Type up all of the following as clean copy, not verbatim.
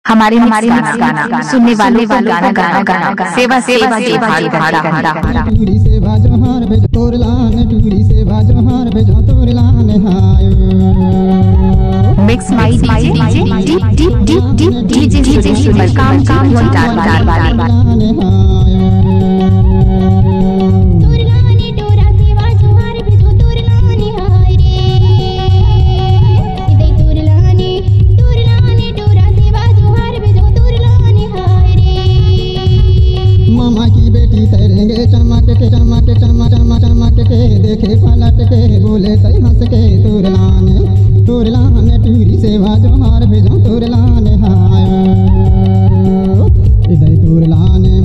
हमारे गाना सुनने वालों को गाना गाना गाना सेवा सेवा जो भाड़ी भाड़ा टूरी से बाजो हार भेज तोर लाने टूरी से बाजो हार भेज तोर लाने हायो मिक्स माई डीजे डीजे सुरेश काम काम डाल वाले चमक के चमक चमक चमक चमक के देखे पलट के बोले तई हंस के तोर लाने टूरी से बाजो हार भेजो तोर लाने हायो इधर तोर लाने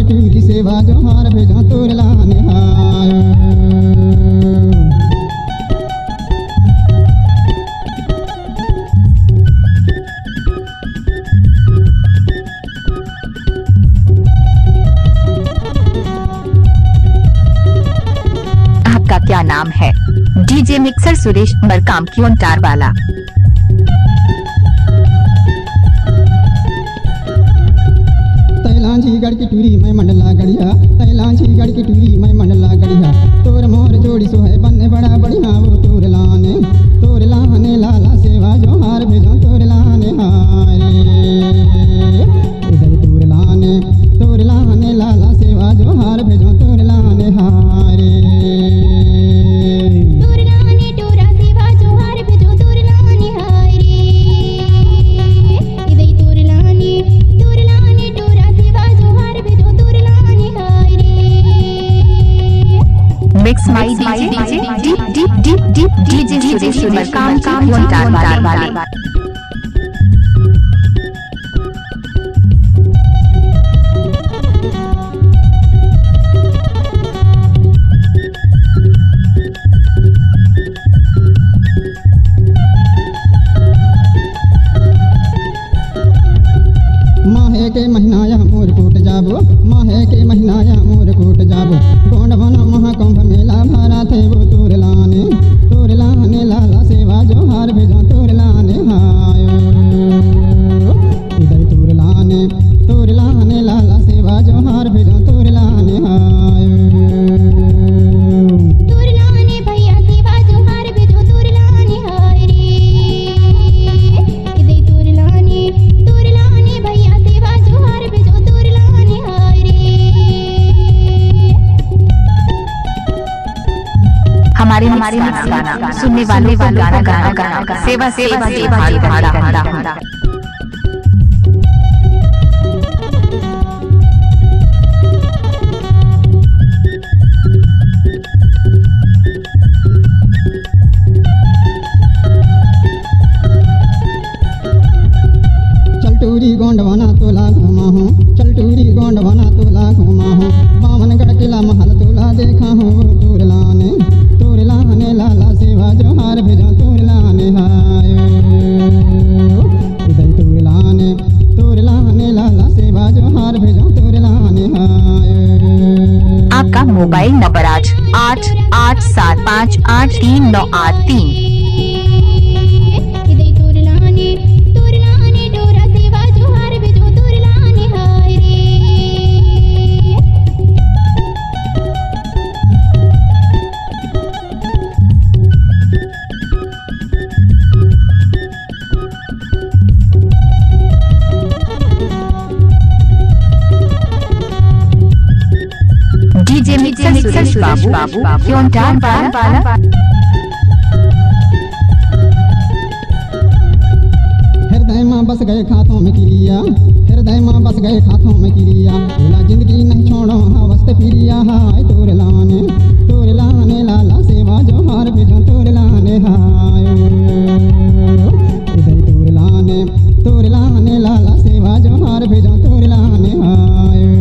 टूरी से बाजो हार भेजो तोर लाने हायो क्या नाम है? डीजे मिक्सर सुरेश मरकाम की ओंटार वाला। तैलांझी गढ़ की टूरी मैं मंडला गढ़िया तैलांझी गढ़ की टूरी मैं मंडला गढ़िया तोर मोर जोड़ी सो है बनने बड़ा बढ़िया वो तोर लाने लाला सेवा जो हार भेजो तोर लाने हारे इधर तोर लाने लाला सेवा जो हार भेजो तोर लाने हारे मिक्स माई डीजे सुरेश मरकाम काम डाल वाले। माहे के महीनाया मोर कोट जाबो माहे के महीनाया मोर कोट जाबो गोंड बना महाकुंभ मेला भरा थे वो तोर लाने लाला सेवा जो हार भेजो तोर लाने हायो इधर तोर लाने लाला सेवा जो हार भेजो तोर लाने हायो हमारे गाना सुनने वालों को गाना गाना गाना सेवा सेवा जो भाड़ी भाड़ा। चल टूरी गोंड बना तोला घुमा हूँ चल टूरी गोंड बना तोला घुमा हूँ बामनगढ़ किला महल तोला देखा हूँ तोर लाने लाला सेवा जो हार भेजो तोर लाने हायो इधर तोर लाने लाला सेवा जो हार भेजो तोर लाने हायो। आपका mobile number 8875833983। DJ mixer Suresh Babu क्यों डाल वाला। हृदय माँ बस गए खातों में किरिया हृदय माँ बस गए खातों में किरिया बोला जिंदगी नहीं छोड़ो हवस्त फिरिया हाय तोर लाने लाला सेवा जो हार भेजो तोर लाने हायो इधर तोर लाने लाला सेवा जो हार भेजो तोर लाने हायो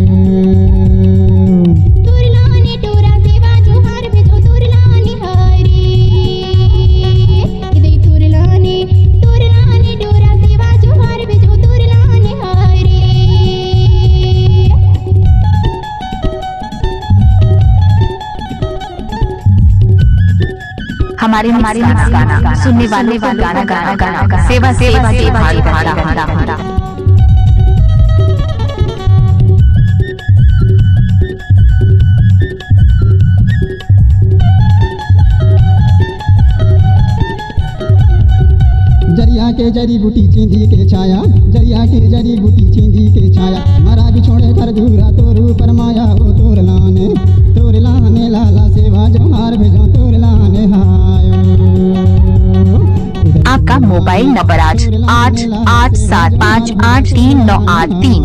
हमारे गाना सुनने वालों को गाना गाना सेवा सेवा से भारी करता है। जरिया के जरी बूटी चींदी के छाया, जरिया के जरी बूटी चींदी के छाया, मरा बिछोड़े घर दूरा तोरू पर माया वो तोर लाने लाला सेवा जोहार भेजा तोर लाने हायो। आपका मोबाइल नंबर आज 8875839838।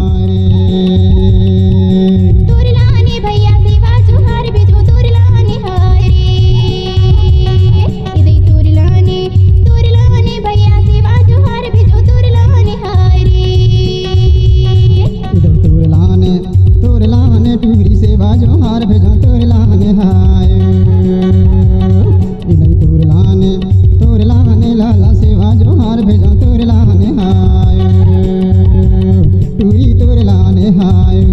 टूरी सेवा जोहार भेजा तोर लाने हायो। इधर तोर लाने लाला सेवा जोहार भेजा तोर लाने हायो। टूरी तोर लाने हायो।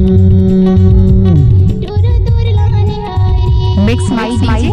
मिक्स माई डीजे